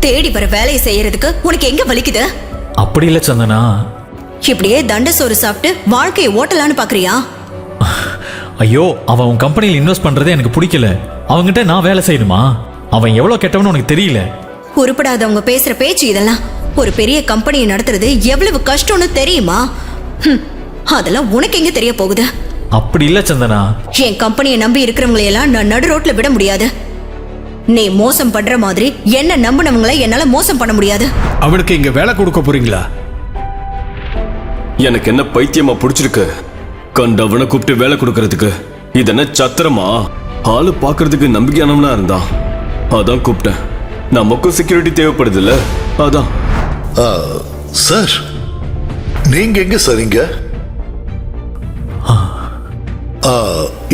தேடி வர வேலையை செய்யறதுக்கு உனக்கு எங்க வலிக்குது? அப்படி இல்ல சந்தனா. இப்படியே தண்ட சோறு சாப்பிட்டு வாழ்க்கையை ஓட்டலான்னு பாக்குறியா? ஐயோ, அவன் உன் கம்பெனியில் இன்வெஸ்ட் பண்றதே எனக்கு பிடிக்கல. அவன்கிட்ட நான் வேலை செய்யணுமா? அவன் எவ்வளவு கெட்டவனு உனக்கு தெரியல. உருப்படாதவங்க பேசுற பேச்சு இதெல்லாம். ஒரு பெரிய கம்பெனியை நடத்துறது எவ்வளவு கஷ்டம்னு தெரியுமா? அதெல்லாம் உனக்கு எங்க தெரிய போகுது? அப்படி இல்ல சந்தனா. என் கம்பெனியை நம்பி இருக்கிறவங்களை எல்லாம் நான் நடு ரோட்ல விட முடியாது. நீ மோசம் பண்ற மாதிரி என்ன நம்பினவங்களை என்னால மோசம் பண்ண முடியாது. அவனுக்கு இங்க வேலை கொடுக்க போறீங்களா? எனக்கு என்ன பைத்தியமா பிடிச்சிருக்கு? கண்டவனை கூப்பிட்டு வேலை கொடுக்கறதுக்கு இது என்ன சத்திரமா? ஆளு பாக்குறதுக்கு நம்பிக்கையானவனா இருந்தான், அதான் கூப்பிட்டேன். நமக்கும் செக்யூரிட்டி தேவைப்படுது இல்ல, அதான். சார், நீங்க எங்க சார்? இங்க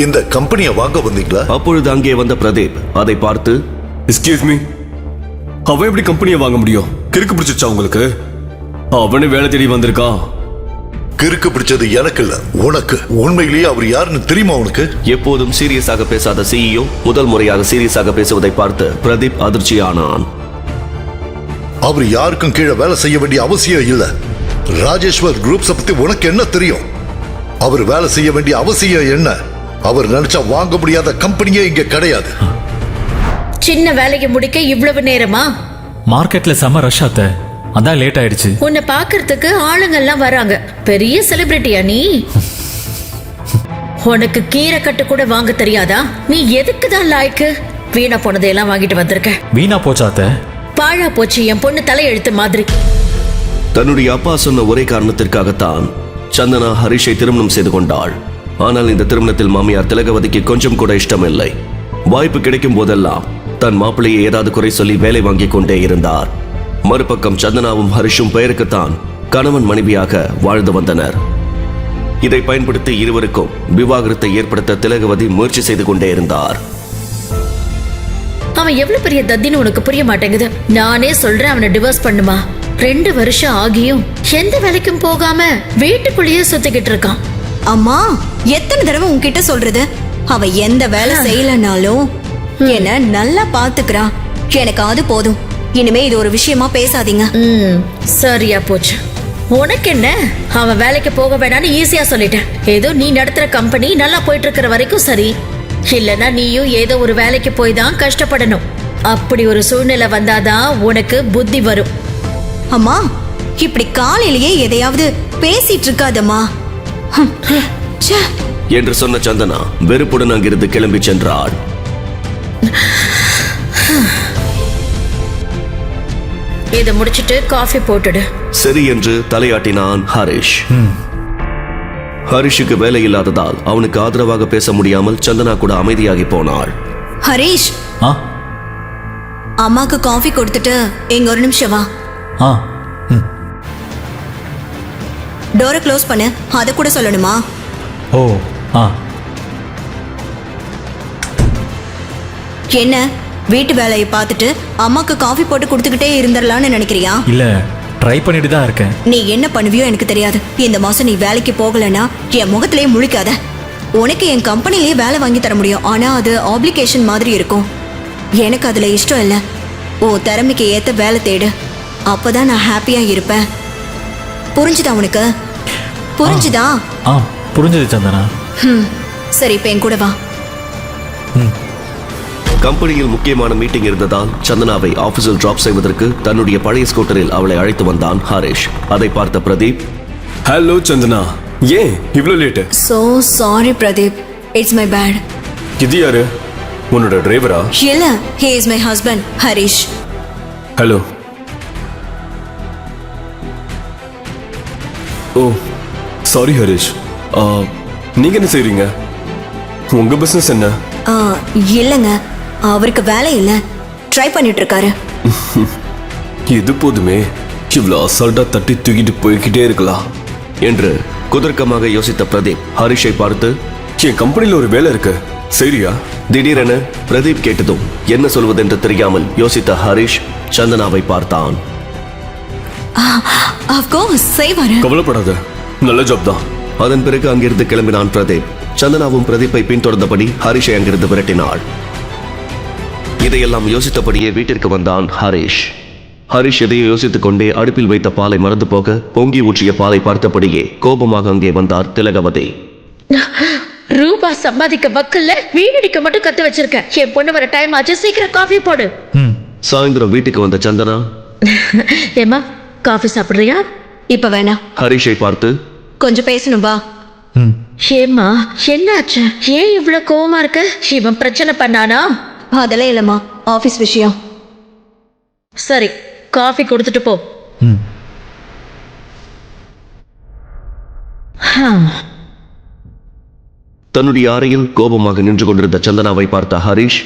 இந்த கம்பெனியை வாங்க வந்தீங்களா? அப்பொழுது அங்கே வந்த பிரதீப் அதை பார்த்து, எக்ஸ்கியூஸ் மீ, அவன் எப்படி கம்பெனியை வாங்க முடியும்? கிறுக்கு பிடிச்சிச்சா உங்களுக்கு? அவனே வேலை தேடி வந்திருக்கான். கிறுக்கு பிடிச்சது எனக்கு இல்ல, உனக்கு. உண்மையிலேயே அவர் யாருன்னு தெரியுமா உனக்கு? எப்போதும் சீரியஸாக பேசாத சிஇஓ முதல் முறையாக சீரியஸாக பேசுவதை பார்த்து பிரதீப் அதிர்ச்சியானான். அவர் யாருக்கும் கீழே வேலை செய்ய வேண்டிய அவசியம் இல்ல. ராஜேஸ்வர் குரூப்ஸ் பத்தி உனக்கு என்ன தெரியும்? அவர் வேலை செய்ய வேண்டிய அவசியம் என்ன? அவர் நினைச்சா வாங்க முடியாத கம்பெனியே இங்க கிடையாது. சின்ன வேலையை முடிக்க இவ்வளவு நேரமா? மார்க்கெட்ல செம ரஷ் ஆத்த, அதான் லேட் ஆயிடுச்சு. உன்னை பாக்குறதுக்கு ஆளுங்க எல்லாம் வராங்க. பெரிய செலிபிரிட்டியா நீ? உனக்கு கீரை கட்டு கூட வாங்க தெரியாதா? நீ எதுக்கு தான் லாய்க்கு? வீணா போனதையெல்லாம் வாங்கிட்டு வந்திருக்க. வீணா போச்சாத்த? பாழா போச்சு என் பொண்ணு தலையெழுத்து மாதிரி. தன்னுடைய அப்பா சொன்ன ஒரே காரணத்திற்காகத்தான் சந்தனா ஹரிஷை திருமணம் செய்து கொண்டாள். ஆனால் இந்த திருமணத்தில் மாமியார் திலகவதிக்கு கொஞ்சம் கூட இஷ்டமில்லை. வாய்ப்பு கிடைக்கும் போதெல்லாம் தன் மாப்பிள்ளையை ஏதாவது குறை சொல்லி வேலை வாங்கிக் கொண்டே இருந்தார். மறுபக்கம் சந்தனாவும் ஹரிஷும் பெயருக்குத்தான் கணவன் மனைவியாக வாழ்ந்து வந்தனர். இதை பயன்படுத்தி இருவருக்கும் விவாகரத்தை ஏற்படுத்த திலகவதி முயற்சி செய்து கொண்டே இருந்தார். அவன் எவ்வளவு பெரிய தத்தின்னு உனக்கு புரிய மாட்டேங்குது. நானே சொல்றேன் அவனை டிவோர்ஸ் பண்ணுமா. 2 வருஷம் ஆகியும் எந்த வேலைக்கும் போகாம வீட்டுக்குள்ளேயே சுத்திக்கிட்டு இருக்கான். அம்மா, எத்தனை தடவை உன்கிட்ட சொல்றது? அவ எந்த வேலை செய்யலனாலும் என்ன நல்லா பாத்துக்கிறான். எனக்கு அது போதும். இனிமே இது ஒரு விஷயமா பேசாதீங்க. சரியா போச்சு. உனக்கு என்ன? அவன் வேலைக்கு போக வேணான்னு ஈஸியா சொல்லிட்டேன். ஏதோ நீ நடத்துற கம்பெனி நல்லா போயிட்டு இருக்கிற வரைக்கும் சரி. இல்லனா நீயும் ஏதோ ஒரு வேலைக்கு போய் தான் கஷ்டப்படணும். அப்படி ஒரு சூழ்நிலை வந்தாதான் உனக்கு புத்தி வரும். அம்மா, இப்படி காலையிலேயே எதையாவது பேசிட்டு இருக்காதம்மா என்று சொன்ன சந்தனா வெறுப்புடன் அங்கிருந்து கிளம்பி சென்றாள். இதை முடிச்சிட்டு காஃபி போட்டுடு. சரி என்று தலையாட்டினான் ஹரிஷ். ஹரிஷுக்கு வேலை இல்லாததால் அவனுக்கு ஆதரவாக பேச முடியாமல் சந்தனா கூட அமைதியாகி போனாள். ஹரிஷ், அம்மாக்கு காஃபி கொடுத்துட்டு எங்க ஒரு நிமிஷம் வா. டோரை க்ளோஸ் பண்ணு. அத கூட சொல்லணுமா? ஓ, என்ன வீட்டு வேலையை பார்த்துட்டு அம்மாக்கு காஃபி போட்டு கொடுத்துக்கிட்டே இருந்துடலான்னு நினைக்கிறியா? இல்ல, ட்ரை பண்ணிட்டு தான் இருக்கேன். நீ என்ன பண்ணுவியோ எனக்கு தெரியாது. இந்த மாசம் நீ வேலைக்கு போகலன்னா என் முகத்திலேயே முழிக்காத. உனக்கு என் கம்பெனிலேயே வேலை வாங்கி தர முடியும். ஆனா அது ஆப்ளிகேஷன் மாதிரி இருக்கும். எனக்கு அதுல இஷ்டம் இல்லை. ஓ திறமைக்கு ஏத்த வேலை தேடு. அப்பதான் நான் ஹாப்பியா இருப்பேன். புரிஞ்சுதா உனக்கு? புரிஞ்சுதா? புரிஞ்சது சந்தனா. சரி, இப்ப என் கூட வா. கம்பெனியில் முக்கியமான மீட்டிங் இருந்ததால் சந்தனாவை ஆபீஸில் டிராப் செய்வதற்கு தன்னுடைய பழைய ஸ்கூட்டரில் அவளை அழைத்து வந்தான் ஹரிஷ். அதை பார்த்த பிரதீப், ஹலோ சந்தனா, ஏன் இவ்வளவு late? So sorry Pradeep, it's my bad. இது யாரு? உன்னோட டிரைவரா? இல்ல, he is my husband, Harish. Hello. Oh sorry Harish. நீங்க என்ன செய்றீங்க? உங்க பிசினஸ் என்ன? இல்லங்க, அவருக்கு வேலை இல்ல, ட்ரை பண்ணிட்டு இருக்காரு. இது போதுமே, இவ்வளவு அசால்ட்டா தட்டி தூக்கிட்டு போய்கிட்டே இருக்கலாம் என்று குதர்க்கமாக யோசித்த பிரதீப் ஹரிஷை பார்த்து, என் கம்பெனில ஒரு வேலை இருக்கு, சரியா? திடீரென பிரதீப் கேட்டதும் என்ன சொல்வதென்று தெரியாமல் யோசித்த ஹரிஷ் சந்தனாவை பார்த்தான். கவலைப்படாத, நல்ல ஜாப் தான். அதன் பிறகு அங்கிருந்து கிளம்பினான் பிரதீப். சந்தனாவும் பிரதீப்பை பின்தொடர்ந்தபடி ஹரிஷை அங்கிருந்து விரட்டினாள். இதையெல்லாம் யோசித்தபடியே வீட்டிற்கு வந்தான் ஹரிஷ். ஹரிஷ் எதையோ யோசித்துக் கொண்டே அடுப்பில் வைத்த பாலை மறந்து போக பொங்கி ஊற்றிய பாலை பார்த்தபடியே கோபமாக அங்கே வந்தார் திலகவதி. ரூபா சம்பாதிக்க வக்கல்ல வீணடிக்க மட்டும் கத்து வச்சிருக்க. என் பொண்ணு வர டைம் ஆச்சு, சீக்கிரம் காஃபி போடு. சாயந்தரம் வீட்டுக்கு வந்த சந்தனா, ஏமா காஃபி சாப்பிடுறியா? இப்ப வேணாம், ஹரிஷை பார்த்து, கொஞ்சம் பேசணும் வா. ஏம்மா என்னாச்சு? ஏன் இவ்வளவு கோவமா இருக்க? இவன் பிரச்சனை பண்ணானா? அதெல்லாம் இல்லம்மா, ஆபீஸ் விஷயம். சரி, காஃபி கொடுத்துட்டு போ. தன்னுடைய அறையில் கோபமாக நின்று கொண்டிருந்த சந்தனாவை பார்த்த ஹரிஷ்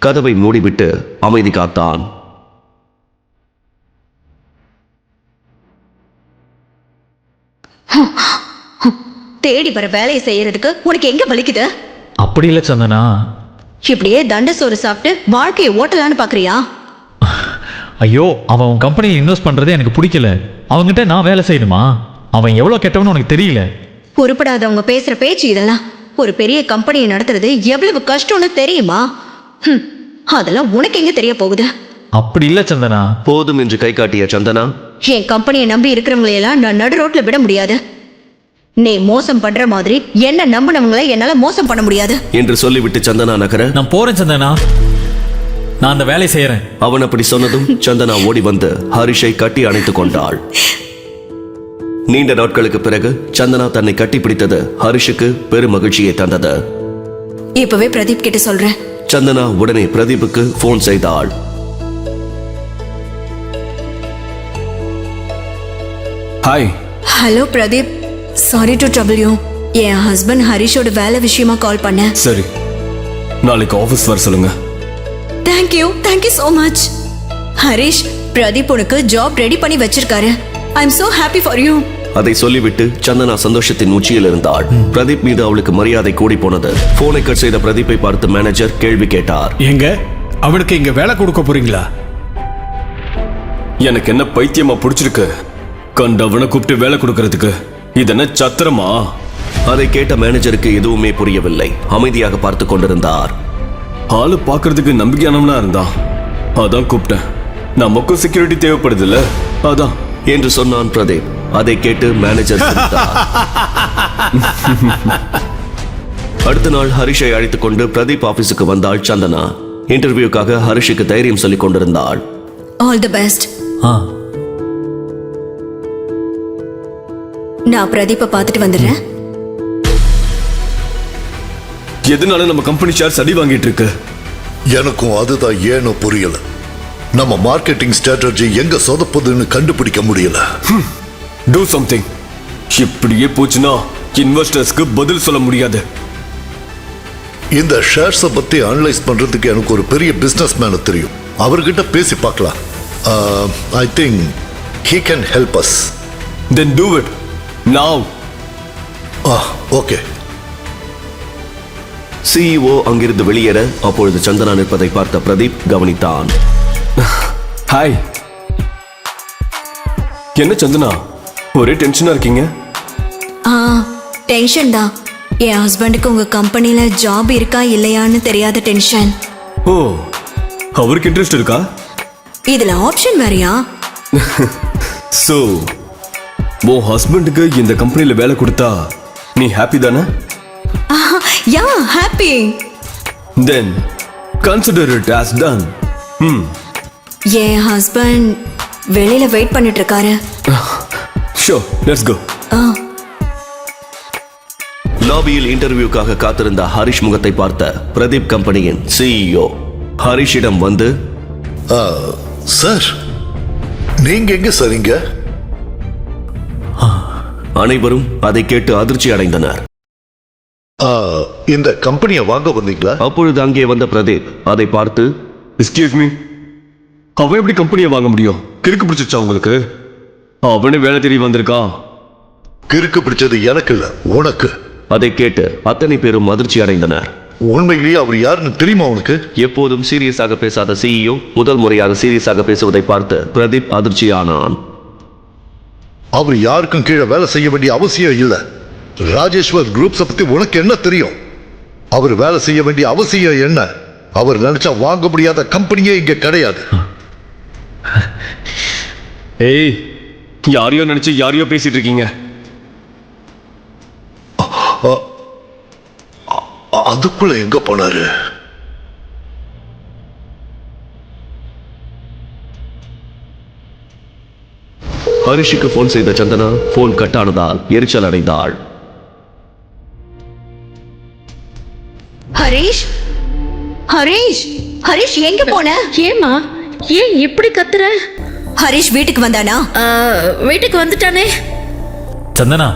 கதவை மூடிவிட்டு அமைதி காத்தான். தேடி வர வேலையை செய்யறதுக்கு உனக்கு எங்க வலிக்குது? அப்படி இல்லை சந்தனா. இப்படியே தண்ட சோறு சாப்பிட்டு வாழ்க்கையை ஓட்டலான்னு பாக்குறியா? ஐயோ, அவன் உன் கம்பெனியில் இன்வெஸ்ட் பண்ணுறதே எனக்கு பிடிக்கல. அவங்ககிட்ட நான் வேலை செய்யணுமா? அவன் எவ்வளோ கெட்டவனு உனக்கு தெரியல. பொறுப்படாதவங்க பேசுற பேச்சு இதெல்லாம். ஒரு பெரிய கம்பெனியை நடத்துறது எவ்வளவு கஷ்டம்னு தெரியுமா? அதெல்லாம் உனக்கு எங்க தெரிய போகுது? அப்படி இல்லை சந்தனா. போதும் என்று கை காட்டிய சந்தனா, என் கம்பெனியை நம்பி இருக்கிறவங்களையெல்லாம் நான் நடு ரோட்ல விட முடியாது. நீ மோசம் பண்ற மாதிரி என்ன நம்பினவங்களை என்னால மோசம் பண்ண முடியாது என்று சொல்லிவிட்டு சந்தனா நகர, நான் போறேன் சந்தனா, நான் அந்த வேலையை செய்யறேன். அவன் அப்படி சொன்னதும் சந்தனா ஓடி வந்து ஹரிஷை கட்டி அணைத்துக் கொண்டாள். நீண்ட நாட்களுக்கு பிறகு சந்தனா தன்னை கட்டி பிடித்தது ஹரிஷுக்கு பெரும் மகிழ்ச்சியை தந்தது. இப்பவே பிரதீப் கிட்ட சொல்றேன். சந்தனா உடனே பிரதீப்புக்கு போன் செய்தாள். Hi. Hello Pradeep, sorry to trouble you. என் ஹஸ்பண்ட் ஹரிஷோட வேலை விஷயமா கால் பண்ணேன். சரி, நாளைக்கு ஆபீஸ் வர சொல்லுங்க. Thank you so much. Harish, Pradeep உனக்கு ஜாப் ரெடி பண்ணி வச்சிருக்காரு. I am so happy for you. அதை சொல்லிவிட்டு சந்தனா சந்தோஷத்தின் உச்சியில் இருந்தாள். பிரதீப் மீது அவளுக்கு மரியாதை கூடி போனது. போனை கட் செய்த பிரதீப்பை பார்த்து மேனேஜர் கேள்வி கேட்டார். எங்க அவனுக்கு இங்க வேலை கொடுக்க போறீங்களா? எனக்கு என்ன பைத்தியமா பிடிச்சிருக்கு? கண்டவனை கூப்பிட்டு வேலை கொடுக்கறதுக்கு இது என்ன சத்திரமா? அதை கேட்ட மேனேஜருக்கு எதுவுமே புரியவில்லை. அமைதியாக பார்த்து கொண்டிருந்தார். ஆளு பாக்குறதுக்கு நம்பிக்கையானவனா இருந்தான், அதான் கூப்பிட்டேன். நமக்கும் செக்யூரிட்டி தேவைப்படுது இல்ல, அதான் என்று சொன்னான் பிரதீப். அதை கேட்டு மேனேஜர் சிரித்தார். அடுத்த நாள் ஹரிஷை அழைத்துக் கொண்டு பிரதீப் ஆபீஸுக்கு வந்தாள் சந்தனா. இன்டர்வியூக்காக ஹரிஷுக்கு தைரியம் சொல்லிக் கொண்டிருந்தாள். All the best. நான் பிரதீப்பை பார்த்துட்டு வந்துடுறேன். எதனால நம்ம கம்பெனி ஷேர்ஸ் அடி வாங்கிட்டு இருக்கு? எனக்கும் அதுதான் ஏனோ புரியல. நம்ம மார்க்கெட்டிங் ஸ்ட்ராட்டஜி எங்க சொதப்புதுன்னு கண்டுபிடிக்க முடியல. Do something. இப்படியே போச்சுன்னா இன்வெஸ்டர்ஸ்க்கு பதில் சொல்ல முடியாது. இந்த ஷேர்ஸை பத்தி அனலைஸ் பண்றதுக்கு எனக்கு ஒரு பெரிய பிசினஸ் மேன் தெரியும். அவர்கிட்ட பேசி பார்க்கலாம். I think he can help us. Then do it now. Okay. CEO அங்கிருந்து வெளியேற அப்பொழுது சந்தனா நிற்பதை பார்த்த பிரதீப் கவனித்தான். ஹாய். என்ன சந்தனா, ஒரே டென்ஷனா இருக்கீங்க? டென்ஷன் தான். என் ஹஸ்பண்டுக்கு உங்க கம்பெனில ஜாப் இருக்கா இல்லையான்னு தெரியாத டென்ஷன். ஓ, அவருக்கு இன்ட்ரெஸ்ட் இருக்கா? இதுல ஆப்ஷன் வேறயா? சோ உன் ஹஸ்பண்டுக்கு இந்த கம்பெனில வேலை கொடுத்தா நீ ஹாப்பி தானே? Yeah, happy. Then consider it as done. என் ஹஸ்பண்ட் வெளியில வெயிட் பண்ணிட்டு இருக்காரு. Sure, let's go. லாபியில் இன்டர்வியூக்காக காத்திருந்த ஹரிஷ் முகத்தை பார்த்த பிரதீப் கம்பெனியின் சிஇஓ ஹரிஷிடம் வந்து, சார், நீங்க எங்க சார்? இங்க அனைவரும் அதை கேட்டு அதிர்ச்சி அடைந்தனர். இந்த கம்பெனியை வாங்க வந்தீங்களா? அப்பொழுது அங்கே வந்த பிரதீப் அதை பார்த்து, Excuse me. அவன் எப்படி கம்பெனியை வாங்க முடியும்? கிறுக்கு பிடிச்சிருச்சா உங்களுக்கு? அவனே வேலை தேடி வந்திருக்கான். கிறுக்கு பிடிச்சது எனக்கு இல்ல, உனக்கு. அதை கேட்டு அத்தனை பேரும் அதிர்ச்சி அடைந்தனர். உண்மையிலேயே அவர் யாருன்னு தெரியுமா உனக்கு? எப்போதும் சீரியஸாக பேசாத சிஇஓ முதல் முறையாக சீரியஸாக பேசுவதை பார்த்து பிரதீப் அதிர்ச்சியானான். அவர் யாருக்கும் கீழே வேலை செய்ய வேண்டிய அவசியம் இல்லை. ராஜேஸ்வர் குரூப்ஸை பத்தி உனக்கு என்ன தெரியும்? அவர் வேலை செய்ய வேண்டிய அவசியம் என்ன? அவர் நினைச்சா வாங்க முடியாத கம்பெனியே இங்க கிடையாது. ஏய், யாரையோ நினைச்சு யாரையோ பேசிட்டு இருக்கீங்க. அதுக்குள்ள எங்க போனாரு? ஹரிஷுக்கு போன் செய்த சந்தனா போன் கட் ஆனதால் எரிச்சல் அடைந்தாள். ஹரீஷ், ஹரீஷ், ஹரீஷ் எங்க போன? ஏமா ஏன் இப்படி கத்துற? ஹரீஷ் வீட்டுக்கு வந்தானா? வீட்டுக்கு வந்துட்டானே. சந்தனா,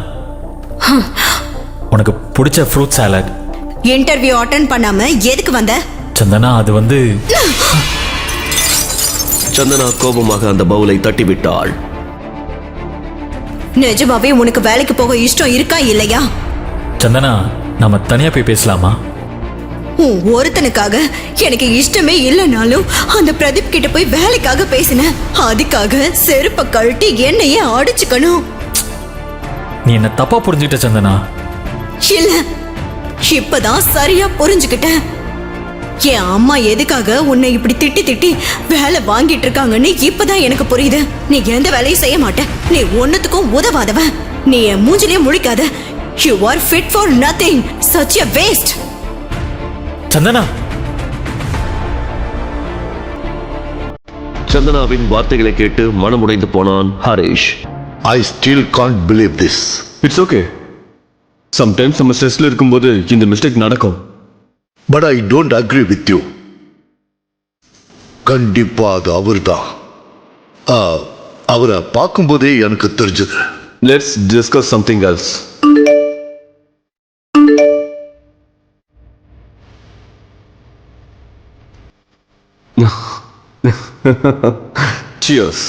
உனக்கு பிடிச்ச ஃப்ரூட் சாலட். இன்டர்வியூ அட்டெண்ட் பண்ணாம எதுக்கு வந்த? சந்தனா, அது வந்து சந்தனா கோபமாக அந்த பவுலை தட்டிவிட்டாள். நிஜமாவே உனக்கு வேலைக்கு போக இஷ்டம் இருக்கா இல்லையா? சந்தனா, நம்ம தனியா போய் பேசலாமா? ஒருத்தனுக்காக எனக்கு இஷ்டமே இல்லைனாலும் அந்த பிரதீப் கிட்ட போய் வேலைக்காக பேசினேன். அதுக்காக செருப்ப கழட்டி என்னையே அடிச்சுக்கணும். நீ என்ன தப்பா புரிஞ்சுக்கிட்ட சந்தனா. இல்ல, இப்பதான் சரியா புரிஞ்சுக்கிட்டேன். என் அம்மா எதுக்காக உன்னை இப்படி திட்டி திட்டி வேலை வாங்கிட்டு இருக்காங்கன்னு இப்பதான் எனக்கு புரியுது. நீ எந்த வேலையும் செய்ய மாட்ட, நீ ஒன்னுத்துக்கும் உதவாதவ. நீ என் மூஞ்சிலே முழிக்காத. You are fit for nothing. Such a waste. Santhana, சந்தனாவின் வார்த்தைகளை கேட்டு மனமுடைந்து போனான் Harish. I still can't believe this. It's okay. Sometimes நம்ம ஸ்ட்ரெஸ்ல இருக்கும்போது இந்த மிஸ்டேக் நடக்கும். But I don't agree with you. கண்டிப்பா அது அவர்தான். அவரை பார்க்கும்போதே எனக்கு தெரிஞ்சது. Let's discuss something else. Cheers.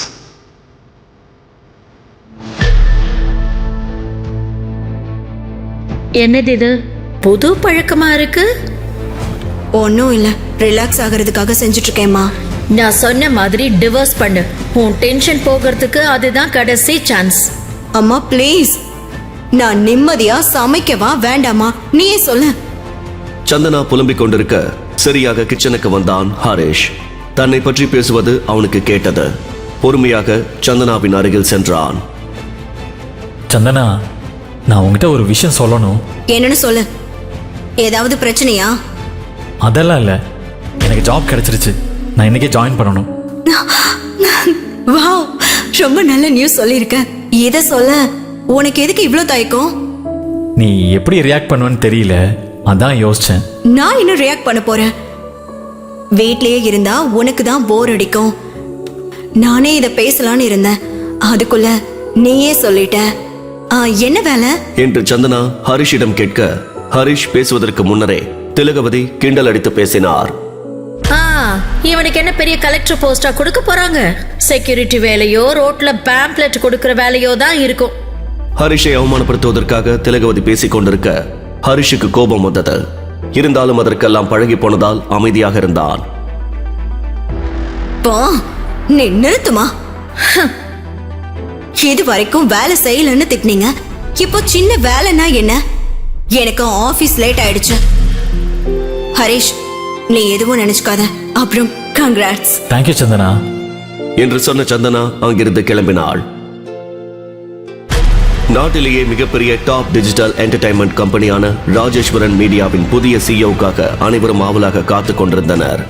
என்னது இது? புது பழக்கமா இருக்கு. ஒன்னும் இல்ல, ரிலாக்ஸ் ஆகிறதுக்காக செஞ்சுட்டு இருக்கேம்மா. நான் சொன்ன மாதிரி டிவோர்ஸ் பண்ணு. உன் டென்ஷன் போகிறதுக்கு அதுதான் கடைசி சான்ஸ். அம்மா ப்ளீஸ், நான் நிம்மதியா சமைக்கவா வேண்டாமா? நீயே சொல்லு. சந்தனா புலம்பிக் கொண்டிருக்க சரியாக கிச்சனுக்கு வந்தான் ஹரிஷ். தன்னை பற்றி பேசுவது அவனுக்கு கேட்டது. பொறுமையாக சந்தனாவின் அருகில் சென்றான். சந்தனா, நான் உங்ககிட்ட ஒரு விஷயம் சொல்லணும். என்னன்னு சொல்லு. ஏதாவது பிரச்சனையா? அதெல்லாம் இல்லை, எனக்கு ஜாப் கிடைச்சிருச்சு. நான் இன்னைக்கே ஜாயின் பண்ணணும். வாவ், ரொம்ப நல்ல நியூஸ் சொல்லியிருக்க. இத சொல்ல உனக்கு எதுக்கு இவ்ளோ தயக்கம்? நீ எப்படி ரியாக்ட் பண்ணுவேன்னு தெரியல, அதான் யோசிச்சேன். நான் இன்னும் ரியாக்ட் பண்ண போறேன். வீட்லயே இருந்தா உனக்கு தான் போர் அடிக்கும். நானே இத பேசலான்னு இருந்தேன், அதுக்குள்ள நீயே சொல்லிட்ட. என்ன வேலை என்று சந்தனா ஹரிஷிடம் கேட்க, ஹரிஷ் பேசுவதற்கு முன்னரே திலகவதி கிண்டல் அடித்து பேசினார். இவனுக்கு என்ன பெரிய கலெக்டர் போஸ்டா கொடுக்க போறாங்க? செக்யூரிட்டி வேலையோ ரோட்ல பேம்ப்ளெட் கொடுக்கிற வேலையோ தான் இருக்கும். ஹரிஷை அவமானப்படுத்துவதற்காக திலகவதி பேசிக் கொண்டிருக்க ஹரிஷுக்கு கோபம் வந்தது. இருந்தாலும் அதற்கெல்லாம் பழகி போனதால் அமைதியாக இருந்தான். நீ நிறுத்துமா? இது வரைக்கும் வேலை செய்யலன்னு திட்டினீங்க, இப்போ சின்ன வேலைன்னா என்ன? எனக்கு ஆபீஸ் லேட் ஆயிடுச்சு. ஹரிஷ், நீ எதுவும் நினைச்சுக்காத. அப்புறம் கங்க்ராட்ஸ். தேங்க்யூ சந்தனா என்று சொன்ன சந்தனா அங்கிருந்து கிளம்பினாள். நாட்டிலேயே மிகப்பெரிய டாப் டிஜிட்டல் என்டர்டைன்மெண்ட் கம்பெனியான ராஜேஸ்வரன் மீடியாவின் புதிய சிஇஓக்காக அனைவரும் ஆவலாக காத்துக் கொண்டிருந்தனர்.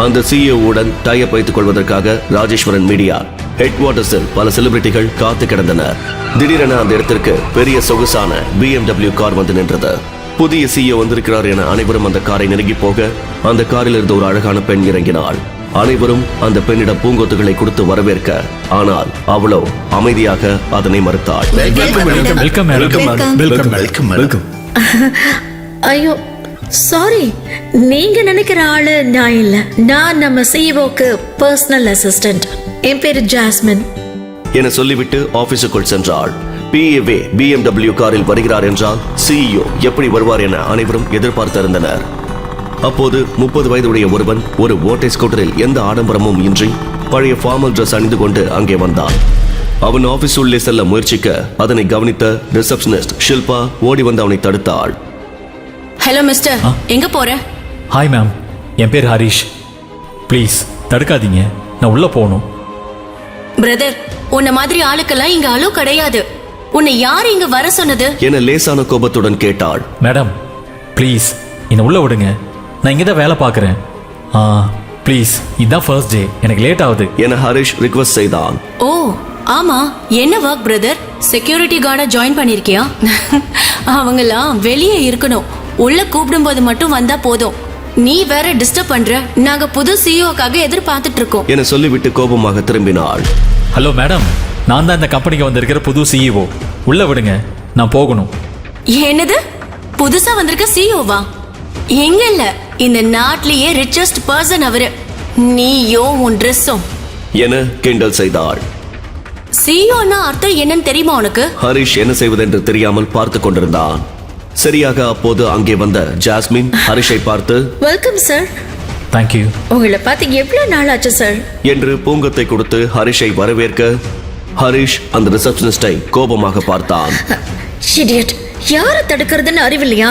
அந்த சிஇஓவுடன் டைப் வைத்துக் கொள்வதற்காக ராஜேஸ்வரன் மீடியா ஹெட் குவார்ட்டர்ஸில் பல செலிபிரிட்டிகள் காத்து கிடந்தனர். திடீரென அந்த இடத்திற்கு பெரிய சொகுசான BMW கார் வந்து நின்றது. புதிய சிஇஓ வந்திருக்கிறார் என அனைவரும் அந்த காரை நெருங்கி போக, அந்த காரில் இருந்த ஒரு அழகான பெண் இறங்கினாள். அனைவரும் அந்த பெண்ணிடம் பூங்கொத்துகளை கொடுத்து வரவேற்க, ஆனால் அவளோ அமைதியாக அதனை மறுத்தாள். ஐயோ சாரி, நீங்க நினைக்கிற ஆளு நான் இல்ல. நான் நம்ம சிஇஓக்கு பர்சனல் அசிஸ்டன்ட். என் பேரு ஜாஸ்மின் என சொல்லிவிட்டு ஆபீஸுக்குள் சென்றாள். PA BMW காரில் வருகிறார் என்றால் சிஇஓ எப்படி வருவார் என அனைவரும் எதிர்பார்த்திருந்தனர். அப்போது 30 வயதுடைய ஒருவன் ஒரு ஓட்டை ஸ்கூட்டரில் எந்த ஆடம்பரமும் இன்றி பழைய ஃபார்மல் டிரெஸ் அணிந்து கொண்டு அங்கே வந்தான். அவன் ஆபீஸ் உள்ளே செல்ல முயற்சிக்க அதனை கவனித்த ரிசப்ஷனிஸ்ட் ஷில்பா ஓடி வந்து அவனை தடுத்தாள். ஹலோ மிஸ்டர், எங்க போற? ஹாய் மேம், என் பேர் ஹரிஷ். ப்ளீஸ் தடுக்காதீங்க, நான் உள்ள போகணும். பிரதர், உன்ன மாதிரி ஆளுக்கெல்லாம் இங்க அலோ கிடையாது. உன்னை யார் இங்க வர சொன்னது? என லேசான கோபத்துடன் கேட்டாள். மேடம் ப்ளீஸ் என்னை உள்ள விடுங்க, நான் இங்கே தான் வேலை பார்க்குறேன். ப்ளீஸ் இதுதான் ஃபர்ஸ்ட் டே, எனக்கு லேட் ஆகுது. என ஹரிஷ் ரிக்வெஸ்ட் செய்தான். ஓ ஆமா, என்ன ஒர்க் பிரதர்? செக்யூரிட்டி கார்டா ஜாயின் பண்ணிருக்கியா? அவங்கெல்லாம் வெளியே இருக்கணும், உள்ள கூப்பிடும்போது மட்டும் வந்தா போதும். நீ வேற டிஸ்டர்ப் பண்ற. நாங்க புது சிஇஓக்காக எதிர்பார்த்துட்டு இருக்கோம் என சொல்லிவிட்டு கோபமாக திரும்பினாள். ஹலோ மேடம், நான் தான் இந்த கம்பெனிக்கு வந்திருக்கிற புது சிஇஓ. உள்ள விடுங்க, நான் போகணும். என்னது? புதுசா வந்திருக்க சிஇஓவா? எங்க இல்ல, இந்த நாட்டிலேயே ரிச்சஸ்ட் பர்சன் அவரு. நீயோ உன் ட்ரெஸ்ஸும். என கிண்டல் செய்தாள். சிஇஓன்னா அர்த்தம் என்னன்னு தெரியுமா உனக்கு? ஹரிஷ் என்ன செய்வதென்று தெரியாமல் பார்த்து கொண்டிருந்தான். சரியாக அப்போது அங்கே வந்த ஜாஸ்மின் ஹரிஷை பார்த்து, வெல்கம் சார். தேங்க்யூ. உங்களை பார்த்து எவ்வளவு நாள் ஆச்சு சார் என்று பூங்கத்தை கொடுத்து ஹரிஷை வரவேற்க ஹரிஷ் அந்த ரிசப்ஷனிஸ்டை கோபமாக பார்த்தான். இடியட், யாரை தடுக்கிறதுன்னு அறிவில்லையா?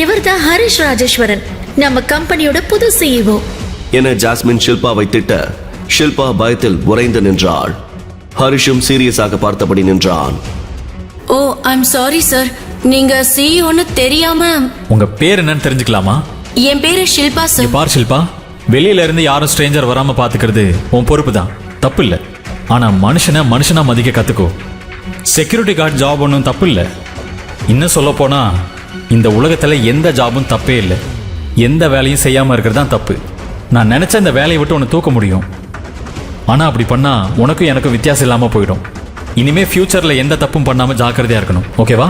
இவர் தான் ஹரிஷ் ராஜேஸ்வரன், நம்ம கம்பெனியோட புது சிஇஓ. என ஜாஸ்மின் ஷில்பாவை திட்ட ஷில்பா பயத்தில் உறைந்து நின்றாள். ஹரிஷும் சீரியஸாக பார்த்தபடி நின்றான். ஓ ஐம் சாரி சார், நீங்க சிஇஓன்னு தெரியாம. உங்க பேர் என்னன்னு தெரிஞ்சுக்கலாமா? என் பேரு ஷில்பா நீ சார். பார் ஷில்பா, வெளியில இருந்து யாரும் ஸ்ட்ரேஞ்சர் வராம பாத்துக்கிறது உன் பொறுப்பு தான், தப்பு இல்லை. ஆனா மனுஷனை மனுஷனா மதிக்க கத்துக்கோ. செக்யூரிட்டி கார்டு ஜாப் ஒன்றும் தப்பு இல்லை. இன்னும் சொல்ல போனா இந்த உலகத்துல எந்த ஜாபும் தப்பே இல்லை. எந்த வேலையும் செய்யாம இருக்கிறது தான் தப்பு. நான் நினைச்ச இந்த வேலையை விட்டு உன்னை தூக்க முடியும், ஆனா அப்படி பண்ணா உனக்கும் எனக்கும் வித்தியாசம் இல்லாம போயிடும். இனிமே ஃபியூச்சர்ல எந்த தப்பும் பண்ணாம ஜாக்கிரதையா இருக்கணும், ஓகேவா?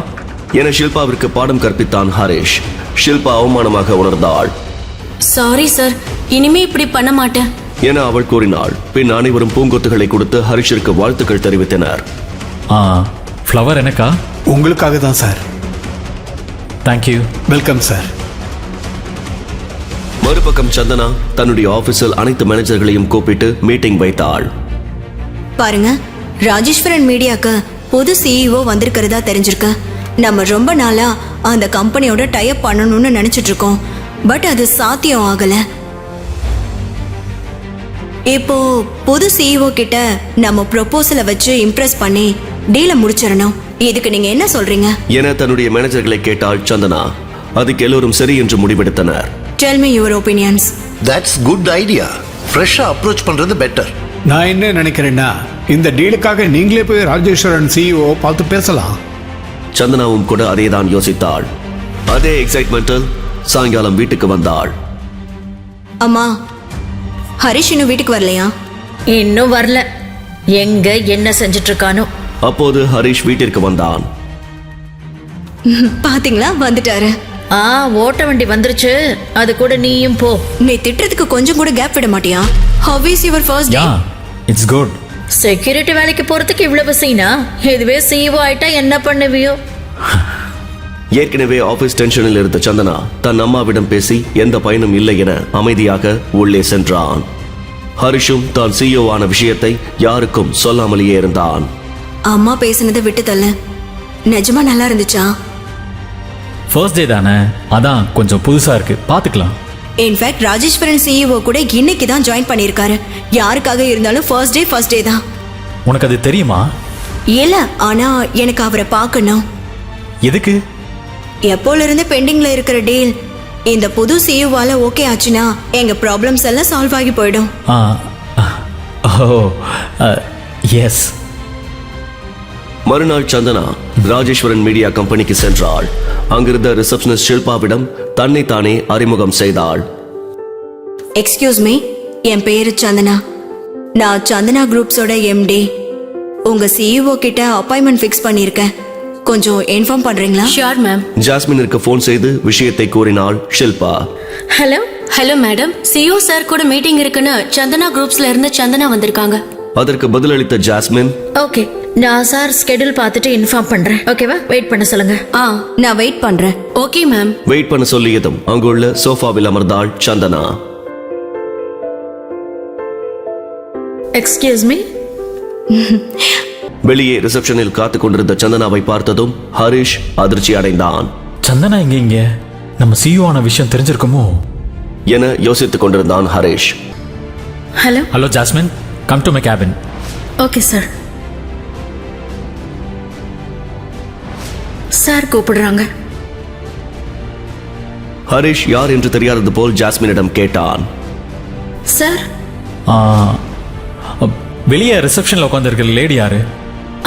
என ஷில்பாவிற்கு பாடம் கற்பித்தான் ஹரிஷ். ஷில்பா அவமானமாக உணர்ந்தாள். சாரி சார், இனிமே இப்படி பண்ண மாட்டேன் என அவள் கூறினாள். பின் அனைவரும் பூங்கொத்துகளை கொடுத்து ஹரிஷிற்கு வாழ்த்துக்கள் தெரிவித்தனர். ஃப்ளவர் எனக்கா? உங்களுக்காக தான் சார். தேங்க்யூ. Welcome sir. மறுபக்கம் சந்தனா தன்னுடைய ஆபீஸில் அனைத்து மேனேஜர்களையும் கூப்பிட்டு மீட்டிங் வைத்தாள். பாருங்க, ராஜேஸ்வரன் மீடியாக்கு புது சிஇஓ வந்திருக்கிறதா தெரிஞ்சிருக்கு. நம்ம ரொம்ப நாளா அந்த கம்பெனியோட டைப் பண்ணணும்னு நினைச்சிட்டு இருக்கோம். பட் அது சாத்தியம் ஆகல. இப்போ புது சிஇஓ கிட்ட நம்ம ப்ரொபோசலை வச்சு இம்ப்ரெஸ் பண்ணி டீலை முடிச்சிடணும். இதுக்கு நீங்க என்ன சொல்றீங்க? என தன்னுடைய மேனேஜர்களை கேட்டாள் சந்தனா. அதுக்கு எல்லோரும் சரி என்று முடிவெடுத்தனர். Tell me your opinions. That's good idea. ஃப்ரெஷ்ஷா அப்ரோச் பண்றது பெட்டர். நான் என்ன நினைக்கிறேன்னா, இந்த டீலுக்காக நீங்களே போய் ராஜேஸ்வரன் சிஇஓ பார்த்து பேசலாம். சந்தனாவும் கூட அதேதான் யோசித்தாள். அதே எக்ஸைட்மெண்டில் சாயங்காலம் வீட்டுக்கு வந்தாள். அம்மா, ஹரிஷ் இன்னும் வீட்டுக்கு வரலையா? இன்னும் வரல. எங்க என்ன செஞ்சுட்டு இருக்கானோ. அப்போது ஹரிஷ் வீட்டிற்கு வந்தான். பாத்தீங்களா, வந்துட்டாரு. ஓட்ட வண்டி வந்துருச்சு, அது கூட நீயும் போ. நீ திட்டுறதுக்கு கொஞ்சம் கூட கேப் விட மாட்டியா? How is your first day? It's good. Security வேலைக்கு போறதுக்கு இவ்வளவு சீனா? இதுவே சிஇஓ ஆயிட்டா என்ன பண்ணுவியோ? ஏற்கனவே ஆபீஸ் டென்ஷனில் இருந்த சந்தனா தன் அம்மாவிடம் பேசி எந்த பயனும் இல்லை என அமைதியாக உள்ளே சென்றான். ஹரிஷும் தான் சிஇஓ ஆன விஷயத்தை யாருக்கும் சொல்லாமலேயே இருந்தான். அம்மா பேசினதை விட்டு தள்ள. நிஜமா நல்லா இருந்துச்சா? ஃபர்ஸ்ட் டே தானே, அதான் கொஞ்சம் புதுசா இருக்கு, பாத்துக்கலாம். இன்ஃபேக்ட் ராஜேஸ்வரன் சிஇஓ கூட இன்னைக்கு தான் ஜாயின் பண்ணியிருக்காரு. யாருக்காக இருந்தாலும் ஃபர்ஸ்ட் டே தான். உனக்கு அது தெரியுமா? இல்ல, ஆனா எனக்கு அவரை பார்க்கணும். எதுக்கு? எப்போல இருந்து பெண்டிங்ல இருக்கிற டீல் இந்த புது சிஇஓவால ஓகே ஆச்சுன்னா எங்க ப்ராப்ளம்ஸ் எல்லாம் சால்வ் ஆகி போயிடும். எஸ். மறுநாள் சந்தனா ராஜேஸ்வரன் மீடியா கம்பெனிக்கு சென்றாள். அங்கிருந்த ரிசப்ஷனிஸ்ட் ஷில்பாவிடம் தன்னை தானே அறிமுகம் செய்தாள். எக்ஸ்கியூஸ் மீ, என் பேரு சந்தனா. நான் சந்தனா குரூப்ஸோட எம்டி. உங்க சிஇஓ கிட்ட அப்பாயின்மெண்ட் ஃபிக்ஸ் பண்ணியிருக்கேன். கொஞ்சம் இன்ஃபார்ம் பண்றீங்களா? Sure ma'am. ஜாஸ்மினிற்கு போன் செய்து விஷயத்தை கூறினாள் Shilpa. Hello. Hello madam, CEO sir கூட மீட்டிங் இருக்குன்னு சந்தனா குரூப்ஸ்ல இருந்து சந்தனா வந்திருக்காங்க. அதற்கு பதிலளித்த ஜாஸ்மின், ஓகே, நான் சார் ஸ்கெடியூல் பார்த்துட்டு இன்ஃபார்ம் பண்றேன். ஓகேவா? வெயிட் பண்ண சொல்லுங்க. நான் வெயிட் பண்றேன். Okay ma'am. வெயிட் பண்ண சொல்லியதும் அங்குள்ள சோஃபாவில் அமர்ந்தாள் சந்தனா. Excuse me. வெளியே ரிசப்ஷனில் காத்துக் கொண்டிருந்த சந்தனாவை பார்த்ததும் ஹரிஷ் அதிர்ச்சி அடைந்தான். சந்தனா இங்க நம்ம சிஇஓ ஆன விஷயம் தெரிஞ்சிருக்குமோ? என யோசித்துக் கொண்டிருந்தான் Harish. Hello. Hello jasmine, come to my cabin. Okay sir. Sir கூப்பிடுறாங்க. ஹரிஷ் யார் என்று தெரியாதது போல் ஜாஸ்மினிடம் கேட்டான். சார், வெளியே ரிசப்ஷனில் உட்காந்துருக்கிற லேடி யாரு?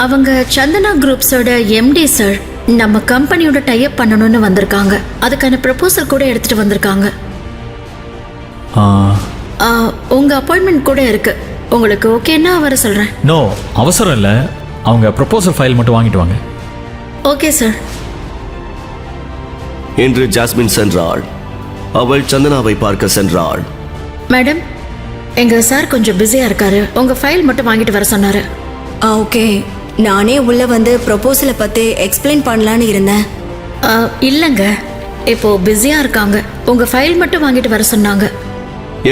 அவங்க சந்தனா குரூப்ஸோட எம்டி சார். நம்ம கம்பெனியோட டைப் பண்ணணும்னு வந்திருக்காங்க. அதுக்கான ப்ரப்போசல் கூட எடுத்துட்டு வந்திருக்காங்க. உங்க அப்பாயின்மெண்ட் கூட இருக்கு. உங்களுக்கு ஓகேன்னா வர சொல்றேன். நோ, அவசரம் இல்லை. அவங்க ப்ரப்போசல் ஃபைல் மட்டும் வாங்கிட்டு வாங்க. ஓகே சார் என்று ஜாஸ்மின் சென்றாள். அவள் சந்தனாவை பார்க்க சென்றாள். மேடம், எங்க சார் கொஞ்சம் பிஸியா இருக்காரு. உங்க ஃபைல் மட்டும் வாங்கிட்டு வர சொன்னாரு. ஓகே, நானே உள்ள வந்து ப்ரொபோசலை பத்தி எக்ஸ்பிளைன் பண்ணலான்னு இருந்தேன். இல்லைங்க, இப்போ பிஸியா இருக்காங்க. உங்க ஃபைல் மட்டும் வாங்கிட்டு வர சொன்னாங்க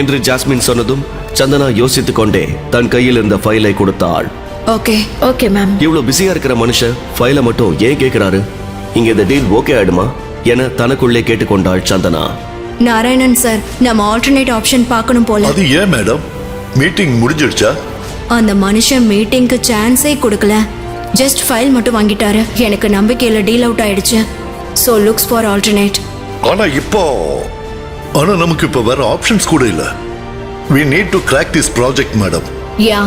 என்று ஜாஸ்மின் சொன்னதும் சந்தனா யோசித்துக் கொண்டே தன் கையில் இருந்த ஃபைலை கொடுத்தாள். Okay okay ma'am. இவ்வளவு பிஸியா இருக்கிற மனுஷன் ஃபைலை மட்டும் ஏன் கேட்கிறாரு? இங்க இந்த டீல் ஓகே ஆயிடுமா என தனக்குள்ளே கேட்டுக்கொண்டாள் சந்தனா. நாராயணன் சார், நம்ம ஆல்டர்னேட் ஆப்ஷன் பார்க்கணும் போல. அது ஏன் மேடம்? மீட்டிங் முடிஞ்சிடுச்சா? அந்த மனுஷன் மீட்டிங்க்கு சான்ஸே கொடுக்கல. ஜஸ்ட் ஃபைல் மட்டும் வாங்கிட்டாரு. எனக்கு நம்பிக்கையில டீல் அவுட் ஆயிடுச்சு. So looks for alternate. ஆனா நமக்கு இப்போ வேற ஆப்ஷன்ஸ் கூட இல்ல. we need to crack this project madam. Yeah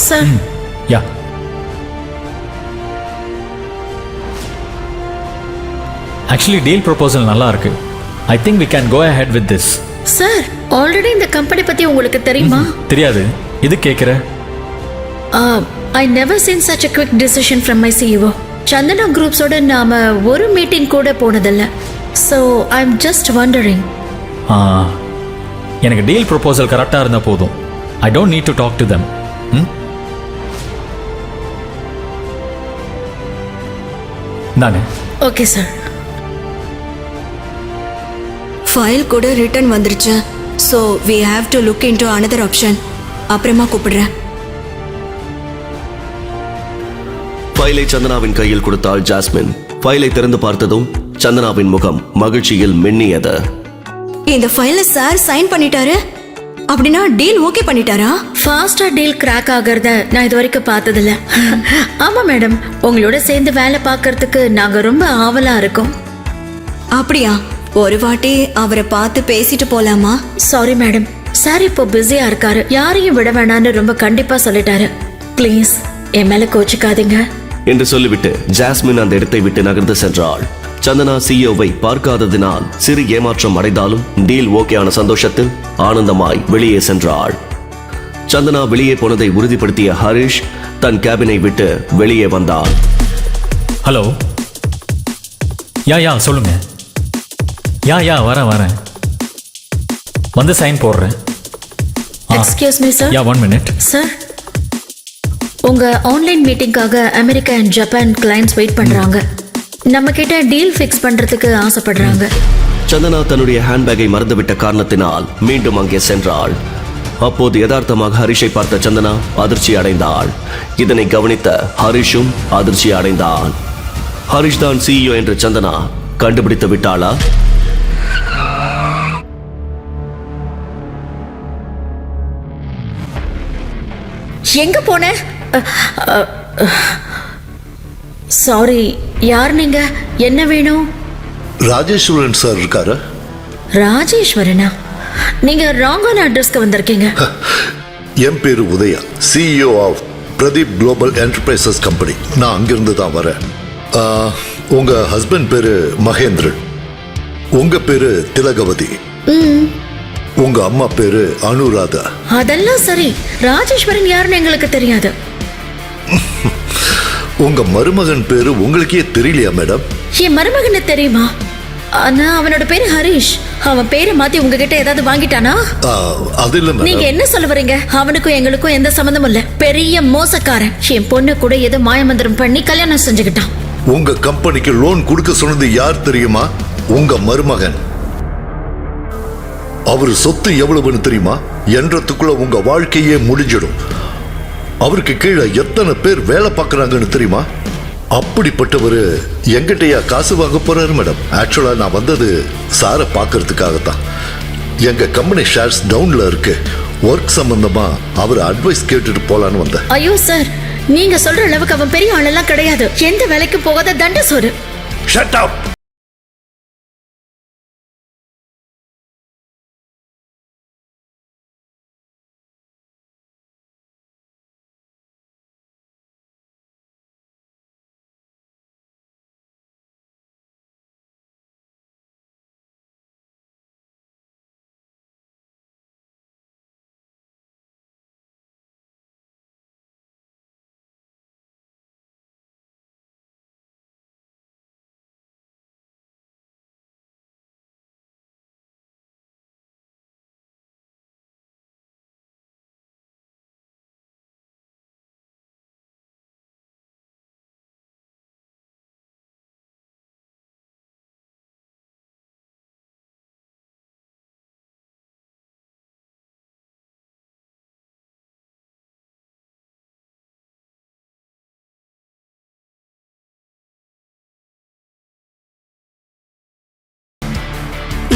sir. Yeah, actually deal proposal நல்லா இருக்கு. I think we can go ahead with this. Sir, already இந்த கம்பெனி பத்தி உங்களுக்கு தெரியுமா? தெரியாது. இது கேட்குற? I never seen such a quick decision from my CEO. Santhana குரூப்ஸோட நாம ஒரு மீட்டிங் கூட போனதில்ல. So I am just wondering. எனக்கு டீல் ப்ரொபோசல் கரெக்டாக இருந்தால் போதும். I don't need to talk to them. தானே? Okay sir. ஃபைல் கூட ரிட்டர்ன் வந்துருச்சு. So we have to look into another option. அப்புறமா கூப்பிடுறேன். ஃபைலை சந்தனாவின் கையில் கொடுத்தாள் ஜாஸ்மின். ஃபைலை திறந்து பார்த்ததும் சந்தனாவின் முகம் மகிழ்ச்சியில் மின்னியது. இந்த ஃபைல சார் சைன் பண்ணிட்டாரு. அப்படின்னா டீல் ஓகே பண்ணிட்டாரா? ஃபாஸ்டா டீல் கிராக் ஆகிறத நான் இது வரைக்கும் பார்த்ததில்ல. ஆமா மேடம், உங்களோட சேர்ந்து வேலை பார்க்கறதுக்கு நாங்க ரொம்ப ஆவலா இருக்கோம். அப்படியா? ஒரு வாட்டி அவரை பார்த்து பேசிட்டு போலாமா? சாரி மேடம், சார் இப்போ பிஸியா இருக்காரு. யாரையும் விட வேணான்னு ரொம்ப கண்டிப்பா சொல்லிட்டாரு. ப்ளீஸ் என் மேல கோச்சிக்காதீங்க என்று சொல்லிவிட்டு ஜாஸ்மின் அந்த இடத்தை விட்டு நகர்ந்து சென்றாள். சந்தனா சிஇஓவை பார்க்காததினால் சிறு ஏமாற்றம் அடைந்தாலும் டீல் ஓகேயான சந்தோஷத்தில் ஆனந்தமாய் வெளியே சென்றாள். சந்தனா வெளியே போனதை உறுதிப்படுத்திய ஹரிஷ் தன் கேபினை விட்டு வெளியே வந்தான். ஹலோ. யா சொல்லுங்க. யா வரேன். வந்து சைன் போடுறேன். Excuse me sir. Yeah, 1 minute. Sir, உங்க ஆன்லைன் மீட்டிங்காக America and Japan clients wait பண்றாங்க. நம்ம கிட்ட டீல் ஃபிக்ஸ் பண்றதுக்கு ஆசைப்படுறாங்க. சந்தனா தன்னுடைய ஹேண்ட்பேக்கை மறந்துவிட்ட காரணத்தினால் மீண்டும் அங்கே சென்றாள். அப்போது யதார்த்தமாக ஹரிஷை பார்த்த சந்தனா அதிர்ச்சி அடைந்தாள். இதனை கவனித்த ஹரிஷும் அதிர்ச்சி அடைந்தான். ஹரிஷ் தான் சிஇஓ என்று சந்தனா கண்டுபிடித்து விட்டாளா? எங்க போன? சாரி, யார் நீங்க? என்ன வேணும்? ராஜேஸ்வரன் சார் இருக்காரு? ராஜேஸ்வரனா? நீங்க ராங்கான அட்ரஸ்க்கு வந்திருக்கீங்க. என் பேரு Udhaya, CEO of Pradeep global enterprises company. நான் அங்கிருந்து தான் வரேன். உங்க ஹஸ்பண்ட் பேரு மகேந்திரன், உங்க பேரு திலகவதி, உங்க அம்மா பேரு அனுராதா. அதெல்லாம் சரி, ராஜேஸ்வரன் யாருன்னு எங்களுக்கு தெரியாது. உங்க மருமகன் பேரு உங்களுக்கே தெரியலையா மேடம்? என் மருமகனை தெரியுமா? ஆனா அவனோட பேரு ஹரிஷ். அவன் பேரை மாத்தி உங்ககிட்ட ஏதாவது வாங்கிட்டானா? அது இல்ல மேடம். நீங்க என்ன சொல்ல வரீங்க? அவனுக்கும் எங்களுக்கும் எந்த சம்பந்தமும் இல்ல. பெரிய மோசக்காரன். என் பொண்ணு கூட ஏதோ மாயமந்திரம் பண்ணி கல்யாணம் செஞ்சுக்கிட்டான். உங்க கம்பெனிக்கு லோன் கொடுக்க சொன்னது யார் தெரியுமா? உங்க மருமகன். அவரு சொத்து எவ்வளவுன்னு தெரியுமா? என்றதுக்குள்ள உங்க வாழ்க்கையே முடிஞ்சிடும். அவருக்கு கீழே எத்தனை பேர் வேலை பார்க்கறாங்கன்னு தெரியுமா? அப்படிப்பட்டவர் எங்கிட்டயா காசு வாங்க போறாரு மேடம்? ஆக்சுவலா நான் வந்தது சாரை பார்க்கறதுக்காகத்தான். எங்க கம்பெனி ஷேர்ஸ் டவுன்ல இருக்கு. ஒர்க் சம்பந்தமா அவர் அட்வைஸ் கேட்டுட்டு போலான்னு வந்தேன். ஐயோ சார், நீங்க சொல்ற அளவுக்கு அவன் பெரிய ஆளெல்லாம் கிடையாது. எந்த வேலைக்கு போகாத தண்ட சோறு. Shut up.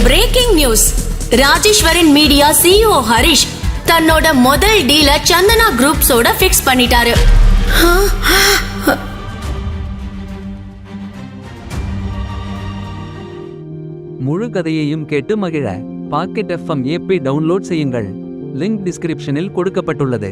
Breaking news. Rajeswaran media CEO Harish தன்னோட முதல் டீல சந்தனா குரூப்ஸோட ஃபிக்ஸ் பண்ணிட்டாரு. முழு கதையையும் கேட்டு மகிழ பாக்கெட் FM ஆப்பை டவுன்லோட் செய்யுங்கள். லிங்க் டிஸ்கிரிப்ஷனில் கொடுக்கப்பட்டுள்ளது.